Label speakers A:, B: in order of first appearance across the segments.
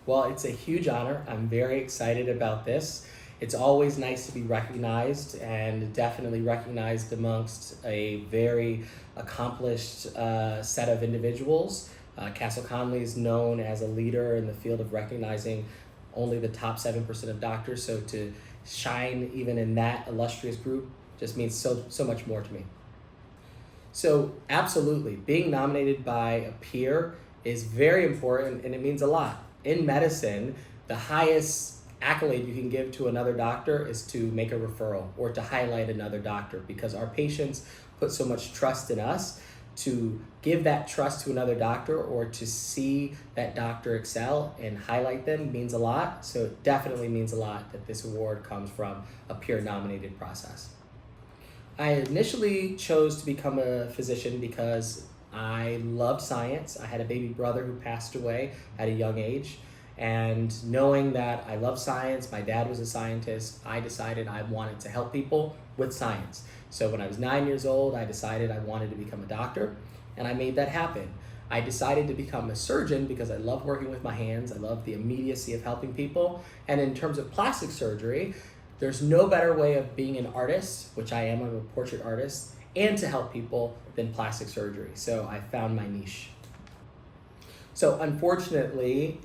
A: Well, it's a huge honor. I'm very excited about this. It's always nice to be recognized and definitely recognized amongst a very accomplished set of individuals. Castle Connolly is known as a leader in the field of recognizing only the top 7% of doctors. So to shine even in that illustrious group just means so much more to me. So absolutely, being nominated by a peer is very important and it means a lot. In medicine, the highest accolade you can give to another doctor is to make a referral or to highlight another doctor, because our patients put so much trust in us. To give that trust to another doctor or to see that doctor excel and highlight them means a lot. So it definitely means a lot that this award comes from a peer nominated process. I initially chose to become a physician because I loved science. I had a baby brother who passed away at a young age. And knowing that I love science, my dad was a scientist, I decided I wanted to help people with science. So when I was 9 years old, I decided I wanted to become a doctor, and I made that happen. I decided to become a surgeon because I love working with my hands. I love the immediacy of helping people. And in terms of plastic surgery, there's no better way of being an artist, which I am, I'm a portrait artist, and to help people than plastic surgery. So I found my niche. So unfortunately,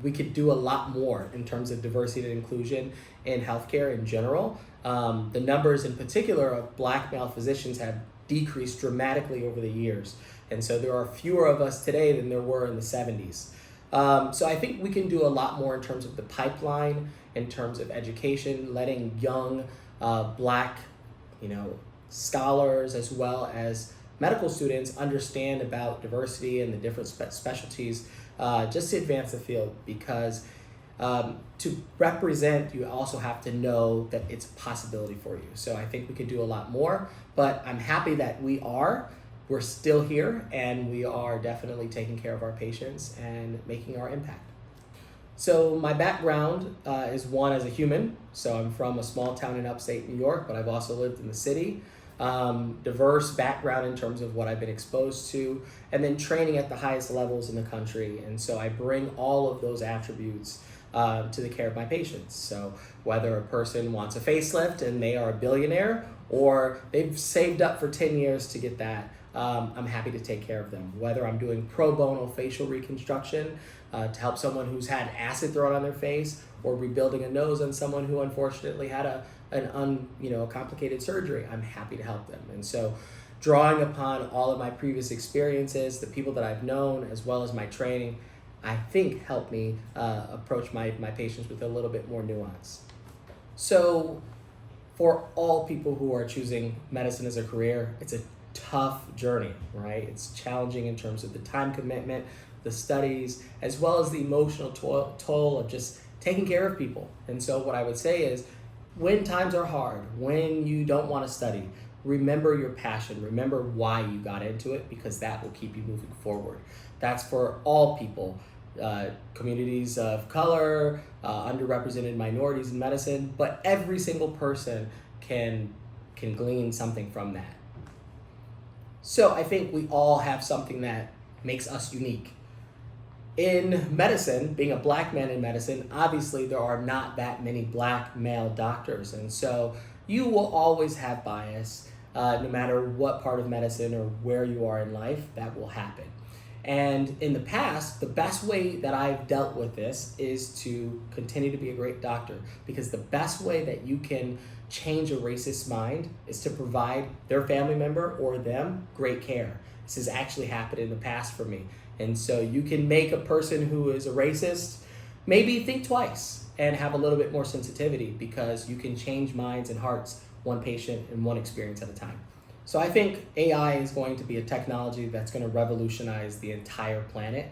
A: we could do a lot more in terms of diversity and inclusion in healthcare in general. The numbers in particular of Black male physicians have decreased dramatically over the years. And so there are fewer of us today than there were in the 70s. So I think we can do a lot more in terms of the pipeline, in terms of education, letting young Black, scholars as well as medical students understand about diversity and the different specialties, just to advance the field, because to represent, you also have to know that it's a possibility for you. So I think we could do a lot more, but I'm happy that we're still here, and we are definitely taking care of our patients and making our impact. So my background is one as a human. So I'm from a small town in upstate New York, but I've also lived in the city. Diverse background in terms of what I've been exposed to, and then training at the highest levels in the country. And so I bring all of those attributes to the care of my patients. So whether a person wants a facelift and they are a billionaire, or they've saved up for 10 years to get that, I'm happy to take care of them. Whether I'm doing pro bono facial reconstruction to help someone who's had acid thrown on their face, or rebuilding a nose on someone who unfortunately had a complicated surgery, I'm happy to help them. And so drawing upon all of my previous experiences, the people that I've known, as well as my training, I think helped me approach my patients with a little bit more nuance. So for all people who are choosing medicine as a career, it's a tough journey, right? It's challenging in terms of the time commitment, the studies, as well as the emotional toll of just taking care of people. And so what I would say is, when times are hard, when you don't want to study, remember your passion, remember why you got into it, because that will keep you moving forward. That's for all people, communities of color, underrepresented minorities in medicine, but every single person can glean something from that. So I think we all have something that makes us unique. In medicine, being a Black man in medicine, obviously there are not that many Black male doctors. And so you will always have bias, no matter what part of medicine or where you are in life, that will happen. And in the past, the best way that I've dealt with this is to continue to be a great doctor, because the best way that you can change a racist mind is to provide their family member or them great care. This has actually happened in the past for me. And so you can make a person who is a racist maybe think twice and have a little bit more sensitivity, because you can change minds and hearts one patient and one experience at a time. So I think AI is going to be a technology that's going to revolutionize the entire planet.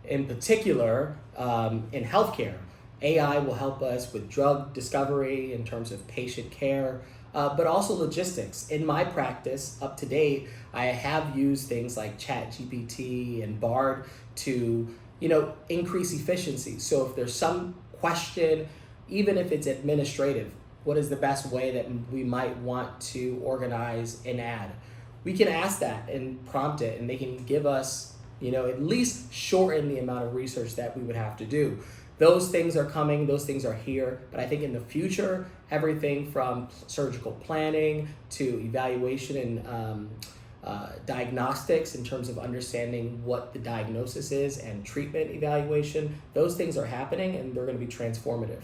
A: In particular, in healthcare, AI will help us with drug discovery in terms of patient care, but also logistics. In my practice, up to date, I have used things like ChatGPT and Bard to, increase efficiency. So if there's some question, even if it's administrative, what is the best way that we might want to organize an ad? We can ask that and prompt it, and they can give us, at least shorten the amount of research that we would have to do. Those things are coming, those things are here, but I think in the future, everything from surgical planning to evaluation and diagnostics in terms of understanding what the diagnosis is and treatment evaluation, those things are happening and they're going to be transformative.